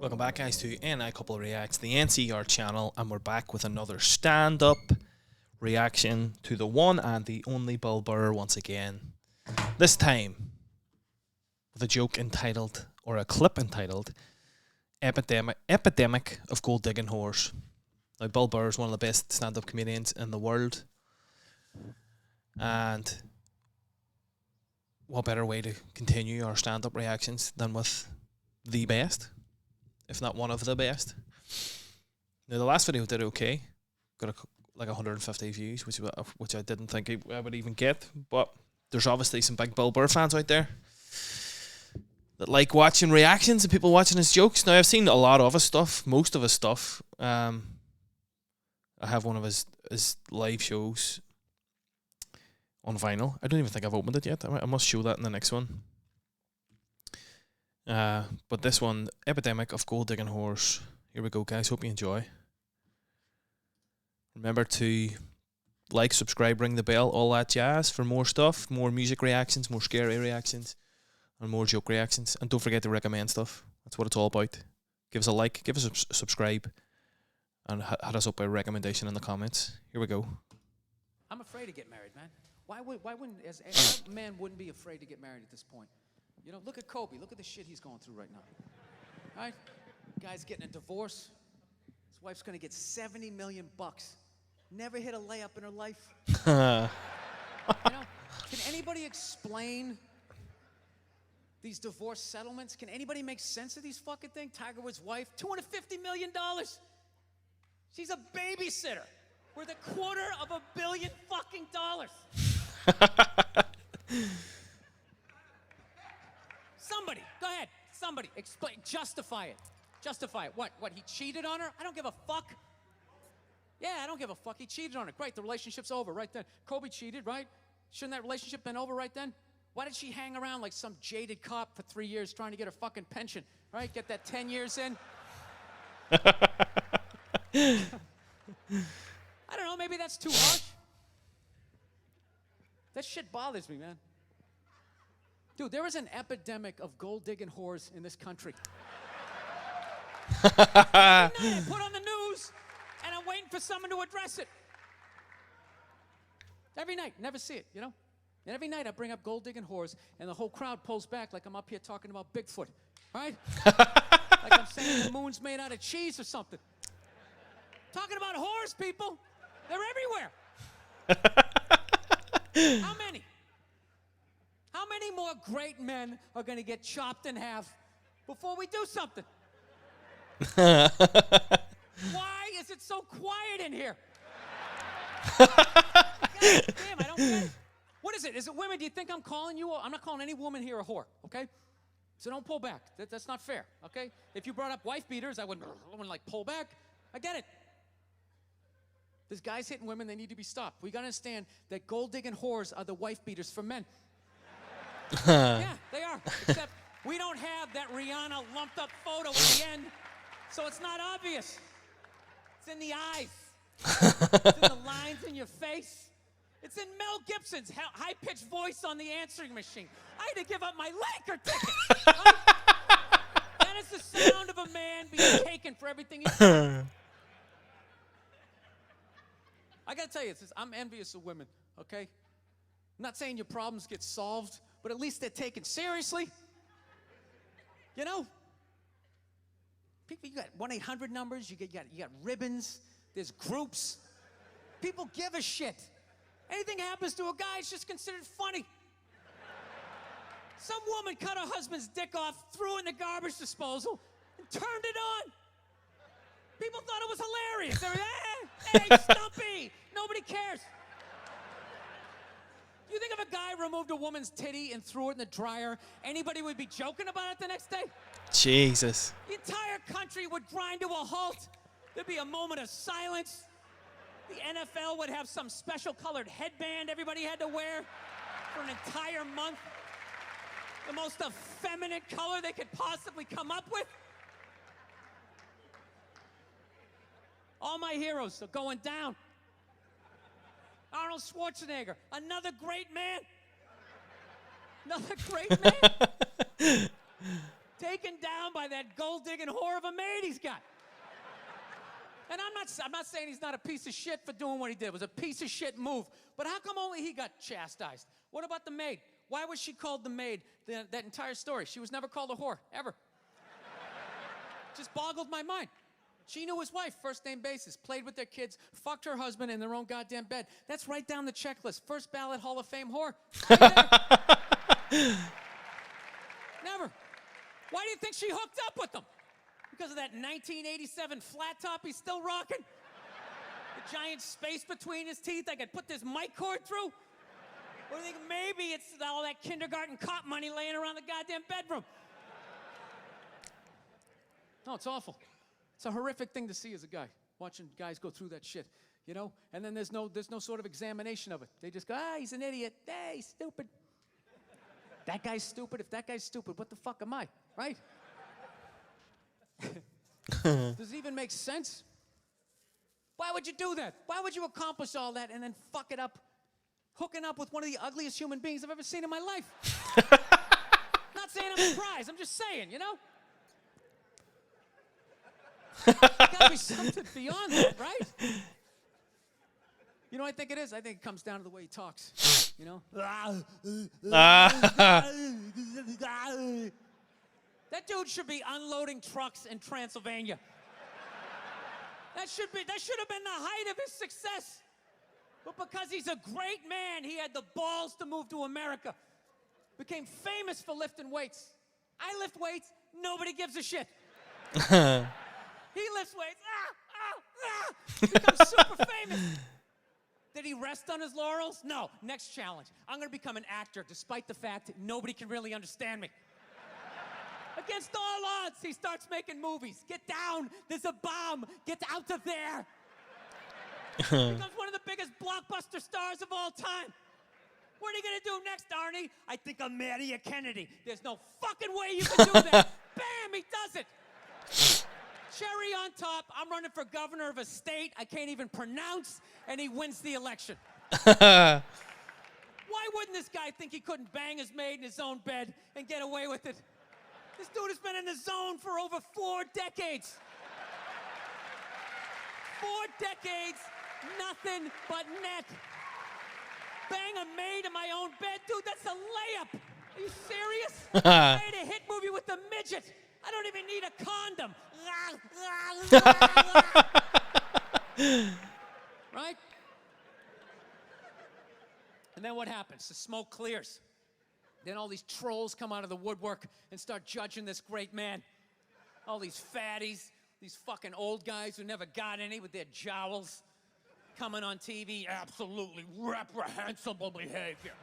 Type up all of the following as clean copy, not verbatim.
Welcome back, guys, to NI Couple Reacts, the NCR channel, and we're back with another stand-up reaction to the one and the only Bill Burr once again. This time with a joke entitled, or a clip entitled, Epidemic of Gold Digging Whores. Now, Bill Burr is one of the best stand-up comedians in the world, and what better way to continue our stand-up reactions than with the best, if not one of the best. Now, the last video did okay, got like 150 views, which I didn't think I would even get, but there's obviously some big Bill Burr fans out there that like watching reactions and people watching his jokes. Now, I've seen a lot of his stuff, most of his stuff. I have one of his live shows on vinyl. I don't even think I've opened it yet. I must show that in the next one. But this one, Epidemic of Gold Digging Whores. Here we go, guys. Hope you enjoy. Remember to like, subscribe, ring the bell, all that jazz for more stuff, more music reactions, more scary reactions, and more joke reactions. And don't forget to recommend stuff. That's what it's all about. Give us a like, give us a subscribe, and hit us up by recommendation in the comments. Here we go. I'm afraid to get married, man. Why wouldn't as a man wouldn't be afraid to get married at this point? You know, look at Kobe. Look at the shit he's going through right now. Right? Guy's getting a divorce. His wife's gonna get $70 million. Never hit a layup in her life. You know, can anybody explain these divorce settlements? Can anybody make sense of these fucking things? Tiger Woods' wife, $250 million. She's a babysitter. Worth $250 million fucking dollars. Somebody, go ahead. Somebody, explain, justify it. Justify it. What, he cheated on her? I don't give a fuck. Yeah, I don't give a fuck. He cheated on her. Great, the relationship's over right then. Kobe cheated, right? Shouldn't that relationship been over right then? Why did she hang around like some jaded cop for 3 years trying to get her fucking pension, right? Get that 10 years in? I don't know, maybe that's too harsh. That shit bothers me, man. Dude, there is an epidemic of gold-digging whores in this country. Every night I put on the news, and I'm waiting for someone to address it. Every night, never see it, you know? And every night I bring up gold-digging whores, and the whole crowd pulls back like I'm up here talking about Bigfoot, right? Like I'm saying the moon's made out of cheese or something. Talking about whores, people. They're everywhere. How many? How many more great men are going to get chopped in half before we do something? Why is it so quiet in here? God damn, I don't get it. What is it? Is it women? Do you think I'm calling you? I'm not calling any woman here a whore, okay? So don't pull back. That's not fair, okay? If you brought up wife beaters, I wouldn't like pull back. I get it. There's guys hitting women, they need to be stopped. We gotta understand that gold-digging whores are the wife beaters for men. Yeah, they are. Except we don't have that Rihanna lumped up photo at the end, so it's not obvious. It's in the eyes. It's in the lines in your face. It's in Mel Gibson's high-pitched voice on the answering machine. I had to give up my Laker ticket. That is the sound of a man being taken for everything he's done. I gotta tell you, I'm envious of women, okay? I'm not saying your problems get solved, but at least they're taken seriously. You know? People, you got 1-800 numbers, you got ribbons, there's groups. People give a shit. Anything happens to a guy, it's just considered funny. Some woman cut her husband's dick off, threw it in the garbage disposal, and turned it on. People thought it was hilarious. They were, hey, Stumpy! Nobody cares. You think if a guy removed a woman's titty and threw it in the dryer, anybody would be joking about it the next day? Jesus. The entire country would grind to a halt. There'd be a moment of silence. The NFL would have some special colored headband everybody had to wear for an entire month. The most effeminate color they could possibly come up with. All my heroes are going down. Arnold Schwarzenegger, another great man. Another great man. Take taken down by that gold-digging whore of a maid he's got. And I'm not saying he's not a piece of shit for doing what he did. It was a piece of shit move. But how come only he got chastised? What about the maid? Why was she called the maid that entire story? She was never called a whore, ever. Just boggled my mind. She knew his wife, first name basis, played with their kids, fucked her husband in their own goddamn bed. That's right down the checklist. First ballot Hall of Fame whore. Never. Why do you think she hooked up with him? Because of that 1987 flat top he's still rocking? The giant space between his teeth I could put this mic cord through? Or do you think maybe it's all that kindergarten cop money laying around the goddamn bedroom? No, it's awful. It's a horrific thing to see as a guy, watching guys go through that shit, you know? And then there's no sort of examination of it. They just go, he's an idiot. Hey, he's stupid. That guy's stupid. If that guy's stupid, what the fuck am I, right? Does it even make sense? Why would you do that? Why would you accomplish all that and then fuck it up, hooking up with one of the ugliest human beings I've ever seen in my life? Not saying I'm surprised. I'm just saying, you know? There's gotta be something beyond that, right? You know what I think it is? I think it comes down to the way he talks, you know? That dude should be unloading trucks in Transylvania. That should have been the height of his success. But because he's a great man, he had the balls to move to America. Became famous for lifting weights. I lift weights, nobody gives a shit. He lifts weights, becomes super famous. Did he rest on his laurels? No. Next challenge. I'm going to become an actor despite the fact that nobody can really understand me. Against all odds, he starts making movies. Get down. There's a bomb. Get out of there. Becomes one of the biggest blockbuster stars of all time. What are you going to do next, Arnie? I think I'll marry a Kennedy. There's no fucking way you can do that. Bam, he does it. Cherry on top, I'm running for governor of a state I can't even pronounce, and he wins the election. Why wouldn't this guy think he couldn't bang his maid in his own bed and get away with it? This dude has been in the zone for over 4 decades. 4 decades, nothing but net. Bang a maid in my own bed? Dude, that's a layup. Are you serious? I made a hit movie with a midget. I don't even need a condom. Right? And then what happens? The smoke clears. Then all these trolls come out of the woodwork and start judging this great man. All these fatties, these fucking old guys who never got any with their jowls coming on TV. Absolutely reprehensible behavior.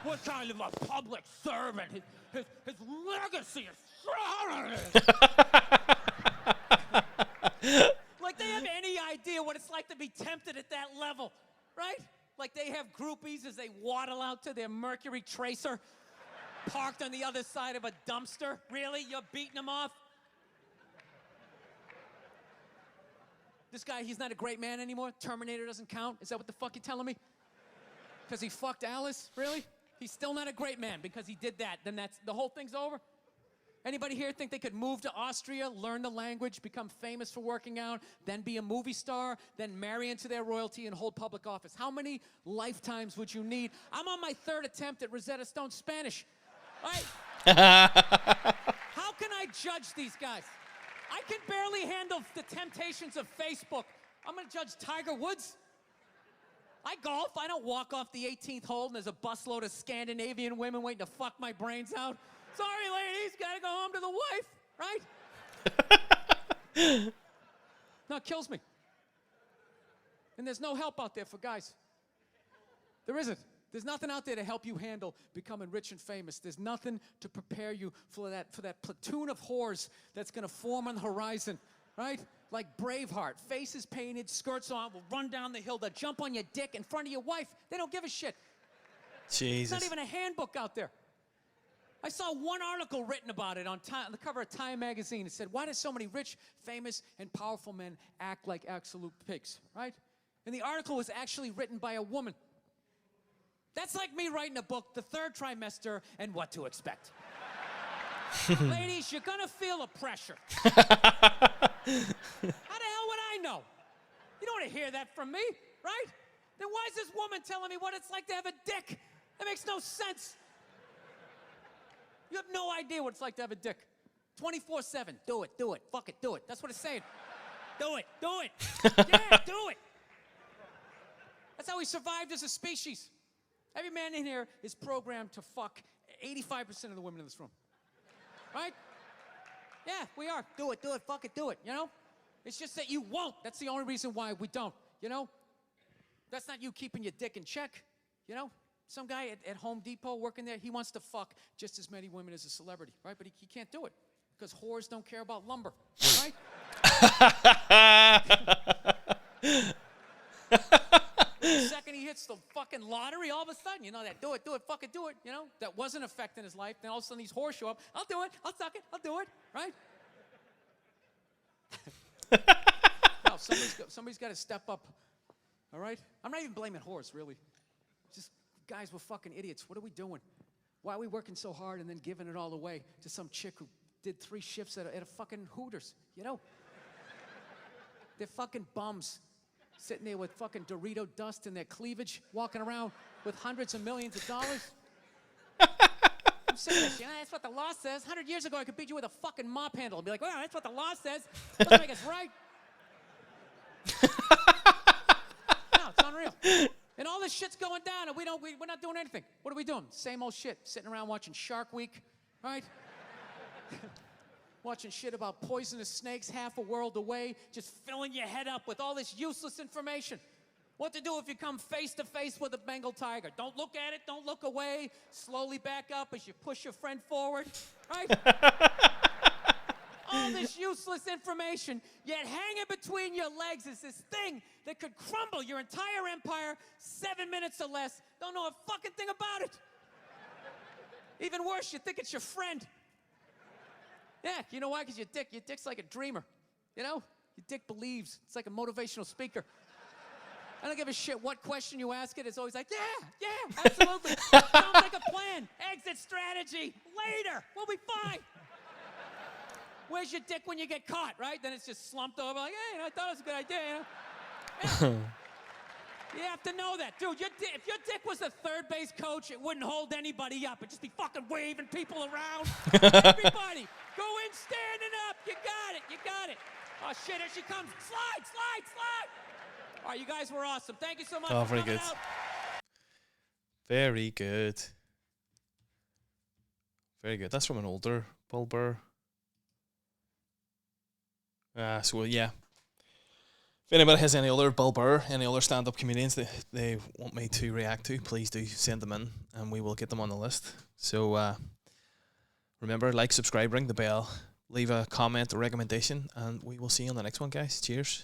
What kind of a public servant? His legacy is like they have any idea what it's like to be tempted at that level, right? Like they have groupies as they waddle out to their Mercury Tracer parked on the other side of a dumpster. Really? You're beating them off? This guy, he's not a great man anymore? Terminator doesn't count? Is that what the fuck you're telling me? Because he fucked Alice? Really? He's still not a great man because he did that. Then that's the whole thing's over? Anybody here think they could move to Austria, learn the language, become famous for working out, then be a movie star, then marry into their royalty and hold public office? How many lifetimes would you need? I'm on my 3rd attempt at Rosetta Stone Spanish. All right? How can I judge these guys? I can barely handle the temptations of Facebook. I'm going to judge Tiger Woods. I golf. I don't walk off the 18th hole and there's a busload of Scandinavian women waiting to fuck my brains out. Sorry, ladies, gotta go home to the wife, right? No, it kills me. And there's no help out there for guys. There isn't. There's nothing out there to help you handle becoming rich and famous. There's nothing to prepare you for that platoon of whores that's gonna form on the horizon, right? Like Braveheart, faces painted, skirts on, will run down the hill, they'll jump on your dick in front of your wife. They don't give a shit. Jesus. There's not even a handbook out there. I saw one article written about it on the cover of Time magazine. It said, why do so many rich, famous, and powerful men act like absolute pigs, right? And the article was actually written by a woman. That's like me writing a book, The Third Trimester and What to Expect. Ladies, you're gonna feel the pressure. How the hell would I know? You don't want to hear that from me, right? Then why is this woman telling me what it's like to have a dick? That makes no sense. You have no idea what it's like to have a dick. 24/7. Do it, do it, fuck it, do it. That's what it's saying. Do it, do it. Yeah, do it. That's how we survived as a species. Every man in here is programmed to fuck 85% of the women in this room. Right? Yeah, we are. Do it, fuck it, do it, you know? It's just that you won't. That's the only reason why we don't, you know? That's not you keeping your dick in check, you know? Some guy at Home Depot working there, he wants to fuck just as many women as a celebrity, right? But he can't do it because whores don't care about lumber, right? The second he hits the fucking lottery, all of a sudden, you know, that do it, fucking do it, you know, that wasn't affecting his life. Then all of a sudden these whores show up. I'll do it, I'll suck it, I'll do it, right? No, somebody's got to step up, all right? I'm not even blaming whores, really. Just guys, we're fucking idiots. What are we doing? Why are we working so hard and then giving it all away to some chick who did 3 shifts at a fucking Hooters, you know? They're fucking bums. Sitting there with fucking Dorito dust in their cleavage, walking around with hundreds of millions of dollars. I'm serious, you know, that's what the law says. 100 years ago, I could beat you with a fucking mop handle and be like, well, that's what the law says. Doesn't make us right. No, it's unreal. And all this shit's going down, and we're not doing anything. What are we doing? Same old shit. Sitting around watching Shark Week, right? Watching shit about poisonous snakes half a world away, just filling your head up with all this useless information. What to do if you come face to face with a Bengal tiger. Don't look at it, don't look away. Slowly back up as you push your friend forward, right? All this useless information, yet hanging between your legs is this thing that could crumble your entire empire 7 minutes or less. Don't know a fucking thing about it. Even worse, you think it's your friend. Yeah, you know why? Because your dick's like a dreamer, you know? Your dick believes. It's like a motivational speaker. I don't give a shit what question you ask it. It's always like, yeah, absolutely. Sounds like a plan. Exit strategy. Later. We'll be fine. Where's your dick when you get caught, right? Then it's just slumped over like, hey, I thought it was a good idea, you know? Yeah. You have to know that. Dude, if your dick was a third base coach, it wouldn't hold anybody up. It'd just be fucking waving people around. Everybody, go in standing up. You got it. Oh, shit, here she comes. Slide. All right, you guys were awesome. Thank you so much for coming out. Very good. Very good. That's from an older Bill Burr. So, yeah. If anybody has any other Bill Burr, any other stand-up comedians that they want me to react to, please do send them in, and we will get them on the list. So remember, like, subscribe, ring the bell, leave a comment or recommendation, and we will see you on the next one, guys. Cheers.